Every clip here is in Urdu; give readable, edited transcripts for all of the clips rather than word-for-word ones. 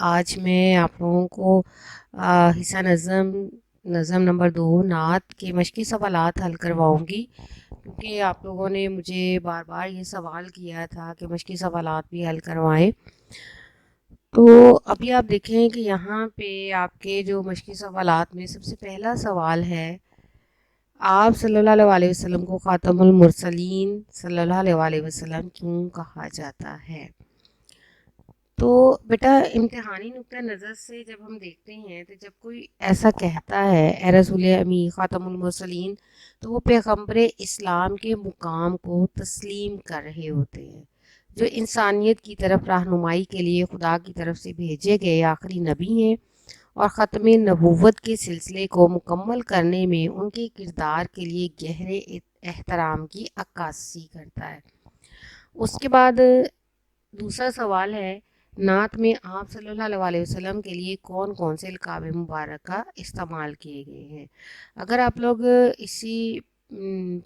آج میں آپ لوگوں کو حصہ نظم نمبر 2 نعت کے مشقی سوالات حل کرواؤں گی، کیونکہ آپ لوگوں نے مجھے بار بار یہ سوال کیا تھا کہ مشقی سوالات بھی حل کروائیں۔ تو ابھی آپ دیکھیں کہ یہاں پہ آپ کے جو مشقی سوالات میں سب سے پہلا سوال ہے، آپ صلی اللہ علیہ وسلم کو خاتم المرسلین صلی اللہ علیہ وسلم کیوں کہا جاتا ہے؟ تو بیٹا امتحانی نقطہ نظر سے جب ہم دیکھتے ہیں تو جب کوئی ایسا کہتا ہے اے رسول امی خاتم المرسلین، تو وہ پیغمبر اسلام کے مقام کو تسلیم کر رہے ہوتے ہیں، جو انسانیت کی طرف رہنمائی کے لیے خدا کی طرف سے بھیجے گئے آخری نبی ہیں، اور ختم نبوت کے سلسلے کو مکمل کرنے میں ان کے کردار کے لیے گہرے احترام کی عکاسی کرتا ہے۔ اس کے بعد دوسرا سوال ہے، نعت میں آپ صلی اللہ علیہ وسلم کے لیے کون کون سے القاب مبارکہ استعمال کیے گئے ہیں؟ اگر آپ لوگ اسی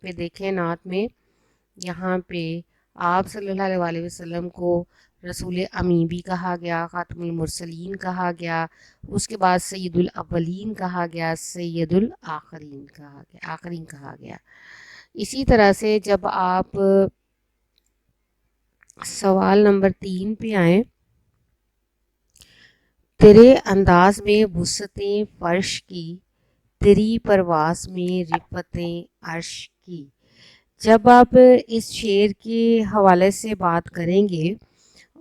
پہ دیکھیں نعت میں، یہاں پہ آپ صلی اللہ علیہ وسلم کو رسول امی بھی کہا گیا، خاتم المرسلین کہا گیا، اس کے بعد سید الاولین کہا گیا، سید الآخرین کہا گیا۔ اسی طرح سے جب آپ سوال نمبر 3 پہ آئیں، تیرے انداز میں وسعتیں فرش کی، تیری پرواز میں رفعتیں عرش کی۔ جب آپ اس شعر کے حوالے سے بات کریں گے،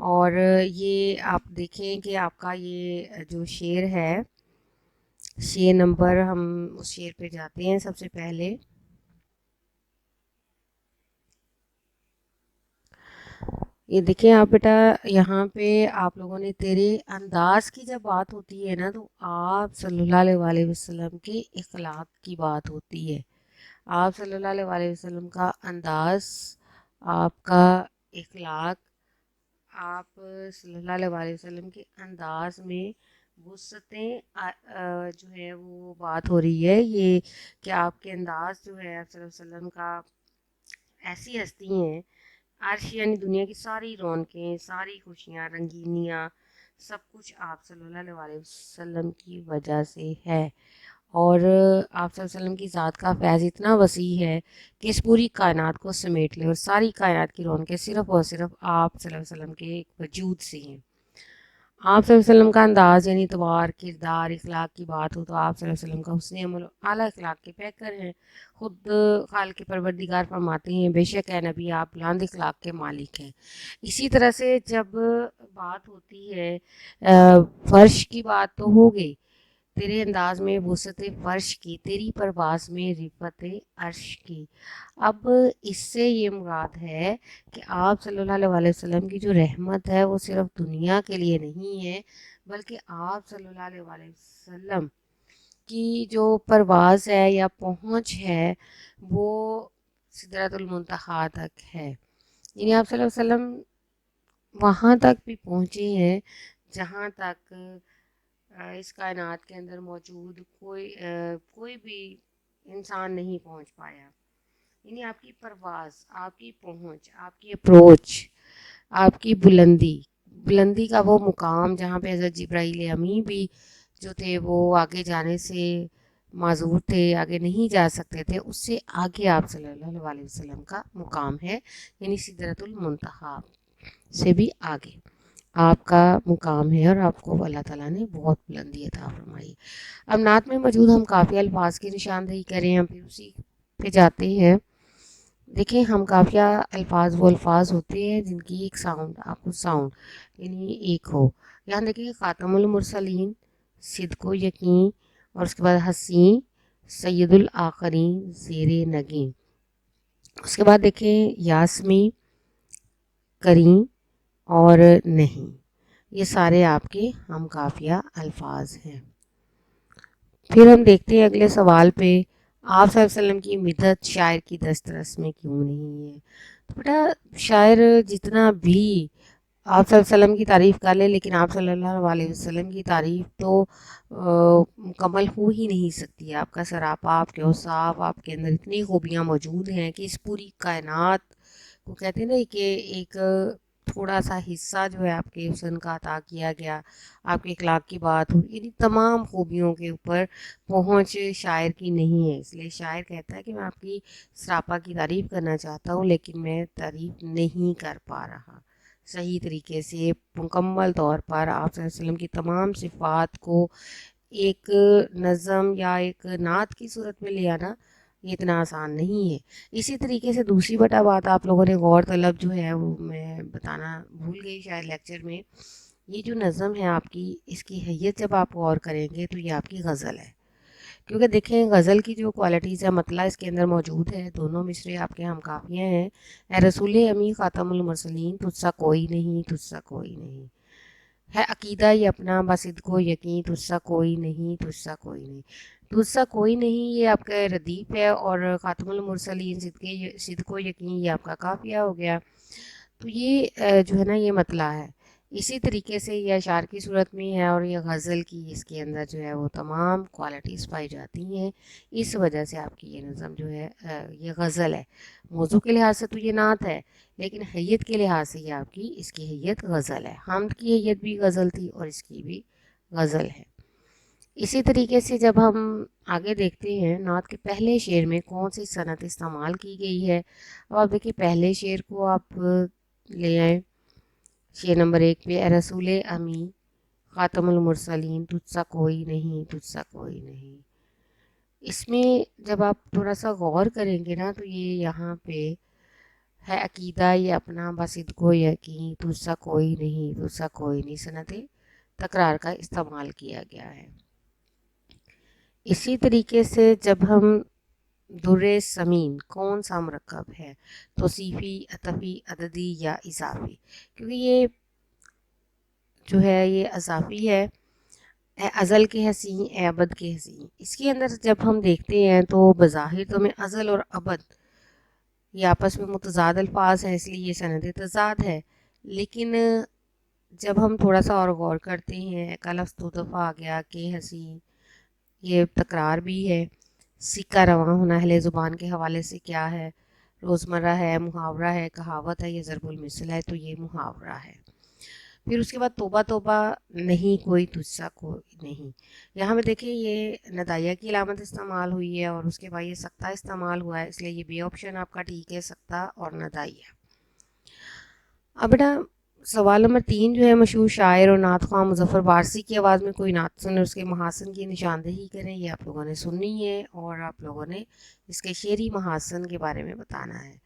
اور یہ آپ دیکھیں کہ آپ کا یہ جو شعر ہے، شعر نمبر، ہم اس شعر پہ جاتے ہیں سب سے پہلے۔ یہ دیکھیں آپ بیٹا، یہاں پہ آپ لوگوں نے تیرے انداز کی جب بات ہوتی ہے نا، تو آپ صلی اللہ علیہ وسلم کے اخلاق کی بات ہوتی ہے۔ آپ صلی اللہ علیہ وسلم کا انداز، آپ کا اخلاق، آپ صلی اللہ علیہ وسلم کے انداز میں وسعتیں جو ہے وہ بات ہو رہی ہے، یہ کہ آپ کے انداز جو ہے آپ صلی اللہ علیہ وسلم کا، ایسی ہستی ہیں، عرش یعنی دنیا کی ساری رونقیں، ساری خوشیاں، رنگینیاں، سب کچھ آپ صلی اللہ علیہ وسلم کی وجہ سے ہے۔ اور آپ صلی اللہ علیہ وسلم کی ذات کا فیض اتنا وسیع ہے کہ اس پوری کائنات کو سمیٹ لے، اور ساری کائنات کی رونقیں صرف اور صرف آپ صلی اللہ علیہ وسلم کے وجود سے ہیں۔ آپ صلی اللہ علیہ وسلم کا انداز یعنی اعتبار، کردار، اخلاق کی بات ہو تو آپ صلی اللہ علیہ وسلم کا حسن عمل اعلیٰ اخلاق کے پیکر ہیں۔ خود خالق پروردگار فرماتے ہیں، بے شک اے نبی آپ بلند اخلاق کے مالک ہیں۔ اسی طرح سے جب بات ہوتی ہے فرش کی بات تو ہو گئی، تیرے انداز میں وسعت فرش کی، تیری پرواز میں رفعت عرش کی۔ اب اس سے یہ مراد ہے کہ آپ صلی اللہ علیہ وسلم کی جو رحمت ہے وہ صرف دنیا کے لیے نہیں ہے، بلکہ آپ صلی اللہ علیہ وسلم کی جو پرواز ہے یا پہنچ ہے وہ سدرۃ المنتہا تک ہے۔ یعنی آپ صلی اللہ علیہ وسلم وہاں تک بھی پہنچے ہیں جہاں تک اس کائنات کے اندر موجود کوئی بھی انسان نہیں پہنچ پایا۔ یعنی آپ کی پرواز، آپ کی پہنچ، آپ کی اپروچ، آپ کی بلندی کا وہ مقام جہاں پہ حضرت جبرائیل امی بھی جو تھے وہ آگے جانے سے معذور تھے، آگے نہیں جا سکتے تھے، اس سے آگے آپ صلی اللہ علیہ وسلم کا مقام ہے، یعنی سدرۃ المنتہا سے بھی آگے آپ کا مقام ہے، اور آپ کو اللہ تعالیٰ نے بہت بلندی عطا فرمائی۔ اب نعت میں موجود ہم قافیہ الفاظ کی نشاندہی کریں، ہم پھر اسی پہ جاتے ہیں۔ دیکھیں، ہم قافیہ الفاظ وہ الفاظ ہوتے ہیں جن کی ایک ساؤنڈ یعنی ایک ہو۔ یہاں دیکھیں، خاتم المرسلین، صدق و یقین، اور اس کے بعد حسین، سید الآخرین، زیر نگین۔ اس کے بعد دیکھیں یاسمی، کریم، اور نہیں، یہ سارے آپ کے ہم قافیہ الفاظ ہیں۔ پھر ہم دیکھتے ہیں اگلے سوال پہ، آپ صلی اللہ علیہ وسلم کی مدحت شاعر کی دسترس میں کیوں نہیں ہے؟ تو بیٹا شاعر جتنا بھی آپ صلی اللہ علیہ وسلم کی تعریف کر لے، لیکن آپ صلی اللہ علیہ وسلم کی تعریف تو مکمل ہو ہی نہیں سکتی۔ آپ کا سراپا، آپ کے اوصاف، آپ کے اندر اتنی خوبیاں موجود ہیں کہ اس پوری کائنات کو کہتے ہیں نا کہ ایک تھوڑا سا حصہ جو ہے آپ کے حسن کا عطا کیا گیا، آپ کے اخلاق کی بات ہو، یعنی تمام خوبیوں کے اوپر پہنچ شاعر کی نہیں ہے. اس لیے شاعر کہتا ہے کہ میں آپ کی سراپا کی تعریف کرنا چاہتا ہوں لیکن میں تعریف نہیں کر پا رہا. صحیح طریقے سے مکمل طور پر آپ صلی اللہ علیہ وسلم کی تمام صفات کو ایک نظم یا ایک نعت کی صورت میں لے آنا یہ اتنا آسان نہیں ہے. اسی طریقے سے دوسری بٹا بات آپ لوگوں نے غور طلب جو ہے وہ میں بتانا بھول گئی شاید لیکچر میں. یہ جو نظم ہے آپ کی، اس کی حیت جب آپ غور کریں گے تو یہ آپ کی غزل ہے. کیونکہ دیکھیں غزل کی جو کوالٹیز ہے، مطلع اس کے اندر موجود ہے. دونوں مصرے آپ کے ہم کافیاں ہیں. اے رسول امی خاتم المرسلین، تجھ سا کوئی نہیں، تجھ سا کوئی نہیں. ہے عقیدہ یہ اپنا بصدق و یقین، تجھ سا کوئی نہیں، تجھ سا کوئی نہیں. تجھ سا کوئی نہیں یہ آپ کا ردیف ہے، اور خاتم المرسلین صدق و یقین یہ آپ کا قافیہ ہو گیا. تو یہ جو ہے نا یہ مطلع ہے. اسی طریقے سے یہ اشعار کی صورت میں ہے، اور یہ غزل کی اس کے اندر جو ہے وہ تمام کوالٹیز پائی جاتی ہیں. اس وجہ سے آپ کی یہ نظم جو ہے یہ غزل ہے. موضوع کے لحاظ سے تو یہ نعت ہے، لیکن حیت کے لحاظ سے یہ آپ کی اس کی حیت غزل ہے. حمد کی حیت بھی غزل تھی اور اس کی بھی غزل ہے. اسی طریقے سے جب ہم آگے دیکھتے ہیں نعت کے پہلے شعر میں کون سی صنعت استعمال کی گئی ہے. اب آپ دیکھیں پہلے شعر کو آپ لے آئیں. شعر نمبر 1 پہ اے رسول امی خاتم المرسلین، تجھ سا کوئی نہیں، تجھ سا کوئی نہیں. اس میں جب آپ تھوڑا سا غور کریں گے نا تو یہ یہاں پہ ہے عقیدہ یہ اپنا بصدق و یقین، تجھ سا کوئی نہیں، تجھ سا کوئی نہیں. صنعت تکرار کا استعمال کیا گیا ہے. اسی طریقے سے جب ہم در ثمین کون سا مرکب ہے، توصیفی، عطفی، عددی یا اضافی. کیونکہ یہ جو ہے یہ اضافی ہے. اے ازل کے حسین، اے ابد کے حسین. اس کے اندر جب ہم دیکھتے ہیں تو بظاہر تو میں ازل اور ابد یہ آپس میں متضاد الفاظ ہیں، اس لیے یہ سند تضاد ہے. لیکن جب ہم تھوڑا سا اور غور کرتے ہیں، کا لفظ دو دفعہ آ گیا کہ حسین، یہ تکرار بھی ہے. سکہ رواں ہونا اہل زبان کے حوالے سے کیا ہے، روزمرہ ہے، محاورہ ہے، کہاوت ہے، یہ ضرب المثل ہے، تو یہ محاورہ ہے. پھر اس کے بعد توبہ توبہ نہیں کوئی تجھ سا کوئی نہیں. یہاں پہ دیکھیں یہ ندائیہ کی علامت استعمال ہوئی ہے اور اس کے بعد یہ سکتہ استعمال ہوا ہے، اس لیے یہ بھی آپشن آپ کا ٹھیک ہے، سکتہ اور ندائیہ. اب بیٹا سوال نمبر 3 جو ہے، مشہور شاعر اور نعت خواہ مظفر پارسی کی آواز میں کوئی نعت سن اور اس کے محاسن کی نشاندہی کریں. یہ آپ لوگوں نے سننی ہے اور آپ لوگوں نے اس کے شعری محاسن کے بارے میں بتانا ہے.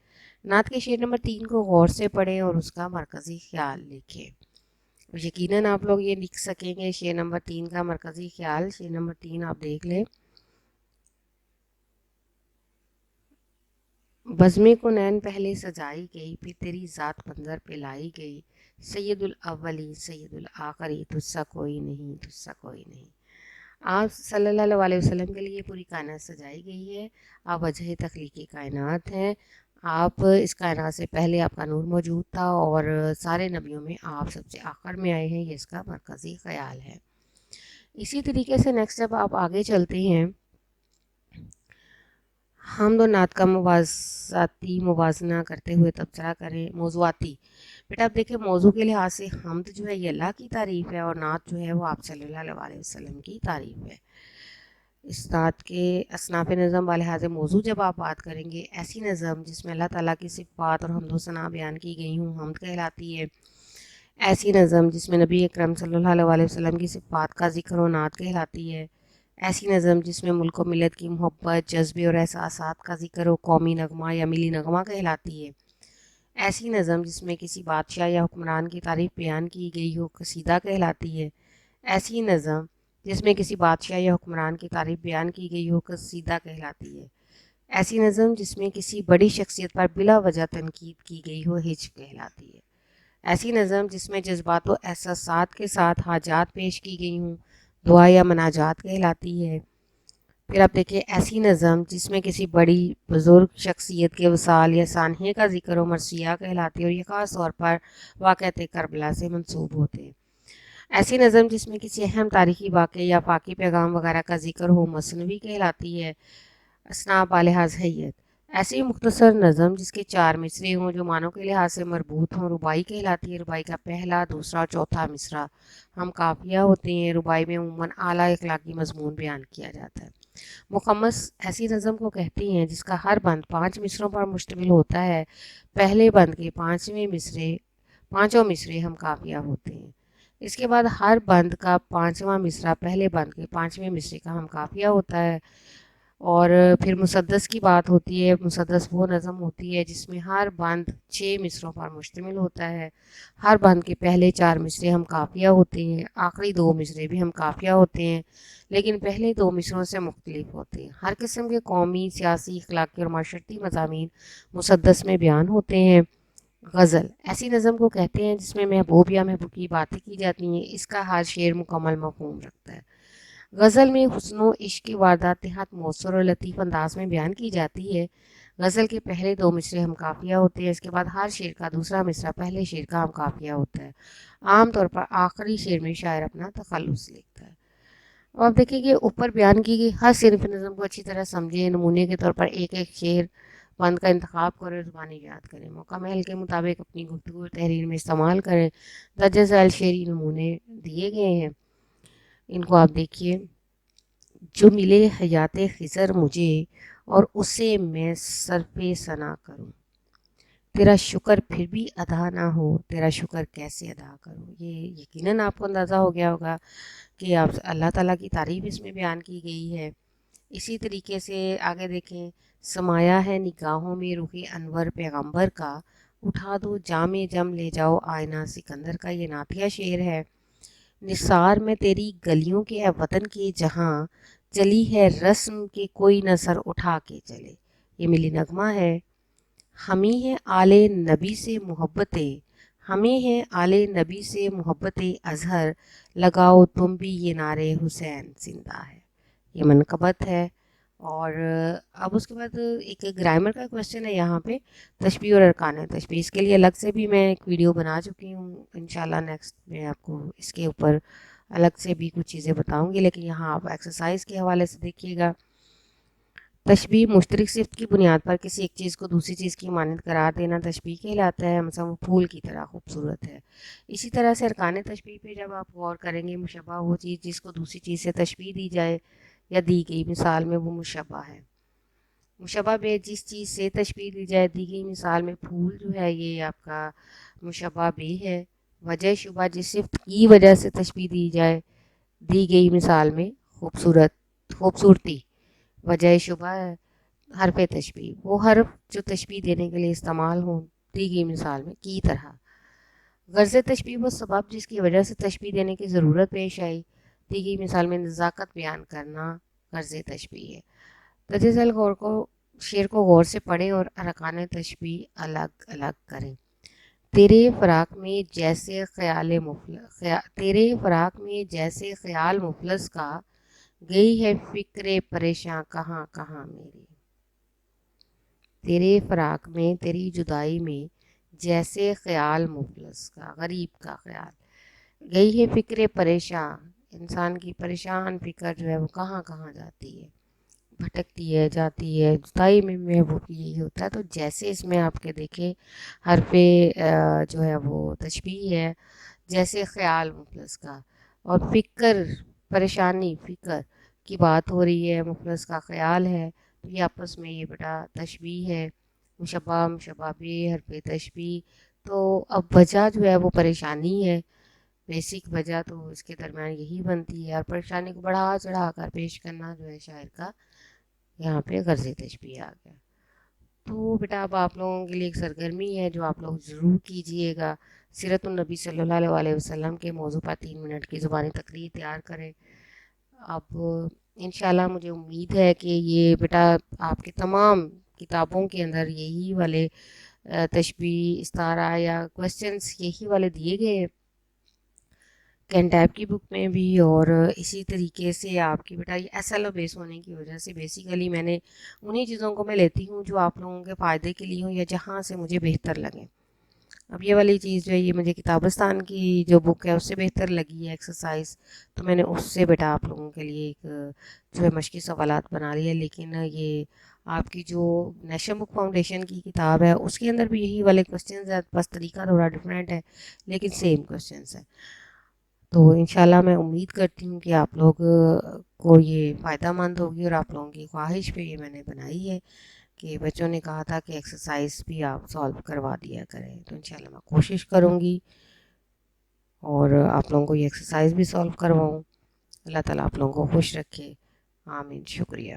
نعت کے شعر نمبر 3 کو غور سے پڑھیں اور اس کا مرکزی خیال لکھیں. یقیناً آپ لوگ یہ لکھ سکیں گے. شعر نمبر 3 کا مرکزی خیال، شعر نمبر 3 آپ دیکھ لیں. بزمیں کو نین پہلے سجائی گئی، پھر تیری ذات منظر پہ لائی گئی. سید الاولی سید الآخری، تجھ سا کوئی نہیں، تجھ سا کوئی نہیں. آپ صلی اللہ علیہ وسلم کے لیے پوری کائنات سجائی گئی ہے. آپ وجہ تخلیقی کائنات ہیں. آپ اس کائنات سے پہلے آپ کا نور موجود تھا اور سارے نبیوں میں آپ سب سے آخر میں آئے ہیں. یہ اس کا مرکزی خیال ہے. اسی طریقے سے نیکسٹ جب آپ آگے چلتے ہیں، حمد و نعت کا موازنہ کرتے ہوئے تبصرہ کریں. موضوعاتی بیٹا آپ دیکھیں موضوع کے لحاظ سے حمد جو ہے یہ اللہ کی تعریف ہے اور نعت جو ہے وہ آپ صلی اللہ علیہ وسلم کی تعریف ہے. اس نعت کے اصناف نظم بلحاظ موضوع جب آپ بات کریں گے، ایسی نظم جس میں اللہ تعالیٰ کی صفات اور حمد و ثنا بیان کی گئی ہوں حمد کہلاتی ہے. ایسی نظم جس میں نبی اکرم صلی اللہ علیہ وسلم کی صفات کا ذکر و نعت کہلاتی ہے. ایسی نظم جس میں ملک و ملت کی محبت، جذبے اور احساسات کا ذکر ہو قومی نغمہ یا ملی نغمہ کہلاتی ہے. ایسی نظم جس میں کسی بادشاہ یا حکمران کی تعریف بیان کی گئی ہو قصیدہ کہلاتی ہے. ایسی نظم جس میں کسی بادشاہ یا حکمران کی تعریف بیان کی گئی ہو قصیدہ کہلاتی ہے. ایسی نظم جس میں کسی بڑی شخصیت پر بلا وجہ تنقید کی گئی ہو ہجو کہلاتی ہے. ایسی نظم جس میں جذبات و احساسات کے ساتھ حاجات پیش کی گئی ہوں دعا یا مناجات کہلاتی ہے. پھر آپ دیکھیں ایسی نظم جس میں کسی بڑی بزرگ شخصیت کے وصال یا سانحے کا ذکر و مرثیہ کہلاتی ہے اور یہ خاص طور پر واقعہ کربلا سے منسوب ہوتے ہیں. ایسی نظم جس میں کسی اہم تاریخی واقعے یا فاقی پیغام وغیرہ کا ذکر ہو مثنوی کہلاتی ہے. اصناف بالحاظ حیت ایسے ہی مختصر نظم جس کے 4 مصرے ہوں، جو معنوں کے لحاظ سے مربوط ہوں، رباعی کہلاتی ہے۔ رباعی کا پہلا، دوسرا اور چوتھا مصرع ہم قافیہ ہوتے ہیں۔ رباعی میں عموماً اعلیٰ اخلاقی مضمون بیان کیا جاتا ہے۔ مخمس ایسی نظم کو کہتی ہیں جس کا ہر بند 5 مصروں پر مشتمل ہوتا ہے۔ پہلے بند کے پانچوں مصرے ہم قافیہ ہوتے ہیں۔ اس کے بعد ہر بند کا 5واں مصرع پہلے بند کے 5ویں مصرے کا ہم قافیہ ہوتا ہے۔ اور پھر مسدس کی بات ہوتی ہے۔ مسدس وہ نظم ہوتی ہے جس میں ہر بند 6 مصروں پر مشتمل ہوتا ہے۔ ہر بند کے پہلے 4 مصرے ہم قافیہ ہوتے ہیں، آخری 2 مصرے بھی ہم قافیہ ہوتے ہیں، لیکن پہلے 2 مصروں سے مختلف ہوتے ہیں۔ ہر قسم کے قومی، سیاسی، اخلاقی اور معاشرتی مضامین مسدس میں بیان ہوتے ہیں۔ غزل ایسی نظم کو کہتے ہیں جس میں محبوب یا محبوب کی باتیں کی جاتی ہیں۔ اس کا ہر شعر مکمل مفہوم رکھتا ہے۔ غزل میں حسن و عشق کی واردات نہایت مؤثر اور لطیف انداز میں بیان کی جاتی ہے۔ غزل کے پہلے 2 مصرے ہم قافیہ ہوتے ہیں۔ اس کے بعد ہر شعر کا دوسرا مصرع پہلے شعر کا ہم قافیہ ہوتا ہے۔ عام طور پر آخری شعر میں شاعر اپنا تخلص لکھتا ہے۔ اور اب دیکھیں کہ اوپر بیان کی گئی ہر صنف نظم کو اچھی طرح سمجھیں۔ نمونے کے طور پر ایک ایک شعر بند کا انتخاب کریں، زبانی یاد کریں، موقع محل کے مطابق اپنی گفتگو اور تحریر میں استعمال کریں۔ درج ذیل شعری نمونے دیے گئے ہیں، ان کو آپ دیکھیے۔ جو ملے حیات خضر مجھے اور اسے میں صرف ثنا کروں، تیرا شکر پھر بھی ادا نہ ہو، تیرا شکر کیسے ادا کروں۔ یہ یقیناً آپ کو اندازہ ہو گیا ہوگا کہ آپ اللہ تعالیٰ کی تعریف اس میں بیان کی گئی ہے۔ اسی طریقے سے آگے دیکھیں، سمایا ہے نگاہوں میں رخ انور پیغمبر کا، اٹھا دو جام جم لے جاؤ آئینہ سکندر کا۔ یہ نعتیہ شعر ہے۔ نثار میں تیری گلیوں کے اے وطن کے جہاں، چلی ہے رسم کے کوئی نہ سر اٹھا کے چلے۔ یہ ملی نغمہ ہے۔ ہمیں ہے آل نبی سے محبتیں، ہمیں ہے آل نبی سے محبت اظہر، لگاؤ تم بھی یہ نعرے حسین زندہ ہے۔ یہ منقبت ہے۔ اور اب اس کے بعد ایک گرامر کا کویشچن ہے یہاں پہ، تشبیہ اور ارکان تشبیہ۔ اس کے لیے الگ سے بھی میں ایک ویڈیو بنا چکی ہوں، انشاءاللہ نیکسٹ میں آپ کو اس کے اوپر الگ سے بھی کچھ چیزیں بتاؤں گی، لیکن یہاں آپ ایکسرسائز کے حوالے سے دیکھیے گا۔ تشبیہ مشترک صفت کی بنیاد پر کسی ایک چیز کو دوسری چیز کی مانند قرار دینا تشبیہ کہلاتا ہے۔ مثلا وہ پھول کی طرح خوبصورت ہے۔ اسی طرح سے ارکان تشبیہ پہ جب آپ غور کریں گے، مشبہ وہ چیز جس کو دوسری چیز سے تشبیہ دی جائے یا دی گئی مثال میں، وہ مشبہ ہے۔ مشبہ بے جس چیز سے تشبیہ دی جائے، دی گئی مثال میں پھول جو ہے یہ آپ کا مشبہ بے ہے۔ وجہ شبہ جس صفت کی وجہ سے تشبیہ دی جائے، دی گئی مثال میں خوبصورتی، وجہ شبہ ہے۔ حرف تشبیہ وہ حرف جو تشبیہ دینے کے لیے استعمال ہوں، دی گئی مثال میں کی طرح۔ غرض تشبیہ وہ سبب جس کی وجہ سے تشبیہ دینے کی ضرورت پیش آئی، دی گئی مثال میں نزاکت بیان کرنا غرض تشبیہ ہے۔ درج ذیل شعر کو غور سے پڑھیں اور ارکان تشبیہ الگ الگ کریں۔ تیرے فراق میں جیسے خیال مفلس کا، گئی ہے فکر پریشاں کہاں کہاں میری۔ تیرے فراق میں، تیری جدائی میں، جیسے خیال مفلس کا، غریب کا خیال، گئی ہے فکر پریشاں، انسان کی پریشان فکر جو ہے وہ کہاں کہاں جاتی ہے، بھٹکتی ہے، جاتی ہے۔ جدائی میں محبوب کی یہی ہوتا ہے۔ تو جیسے اس میں آپ کے دیکھیں حرف جو ہے وہ تشبیہ ہے، جیسے خیال مفلس کا، اور فکر پریشانی فکر کی بات ہو رہی ہے، مفلس کا خیال ہے، تو یہ آپس میں یہ بیٹا تشبیہ ہے۔ مشبہ بے، حرف تشبیہ۔ تو اب وجہ جو ہے وہ پریشانی ہے، بیسک وجہ تو اس کے درمیان یہی بنتی ہے، اور پریشانی کو بڑھا چڑھا کر پیش کرنا جو ہے شاعر کا یہاں پہ غرض تشبیہ آ گیا۔ تو بیٹا اب آپ لوگوں کے لیے ایک سرگرمی ہے جو آپ لوگ ضرور کیجئے گا۔ سیرت النبی صلی اللہ علیہ وسلم کے موضوع پر 3 منٹ کی زبانی تقریر تیار کریں۔ اب انشاءاللہ مجھے امید ہے کہ یہ بیٹا آپ کے تمام کتابوں کے اندر یہی والے تشبیہ، استعارہ یا کویسچنس یہی والے دیے گئے ہیں، کین ٹیب کی بک میں بھی، اور اسی طریقے سے آپ کی بیٹا یہ ایس ایل او بیس ہونے کی وجہ سے بیسیکلی میں نے انہی چیزوں کو میں لیتی ہوں جو آپ لوگوں کے فائدے کے لیے ہوں یا جہاں سے مجھے بہتر لگیں۔ اب یہ والی چیز جو ہے یہ مجھے کتابستان کی جو بک ہے اس سے بہتر لگی ہے ایکسرسائز، تو میں نے اس سے بیٹا آپ لوگوں کے لیے ایک جو ہے مشقی سوالات بنا لی ہے. لیکن یہ آپ کی جو نیشنل بک فاؤنڈیشن کی کتاب ہے اس کے اندر بھی یہی والے کوسچنز ہیں، بس طریقہ تھوڑا ڈفرینٹ ہے لیکن سیم کوسچنز ہیں. تو انشاءاللہ میں امید کرتی ہوں کہ آپ لوگ کو یہ فائدہ مند ہوگی، اور آپ لوگوں کی خواہش پہ یہ میں نے بنائی ہے کہ بچوں نے کہا تھا کہ ایکسرسائز بھی آپ سالو کروا دیا کریں، تو انشاءاللہ میں کوشش کروں گی اور آپ لوگوں کو یہ ایکسرسائز بھی سالو کرواؤں. اللہ تعالیٰ آپ لوگوں کو خوش رکھے. آمین. شکریہ.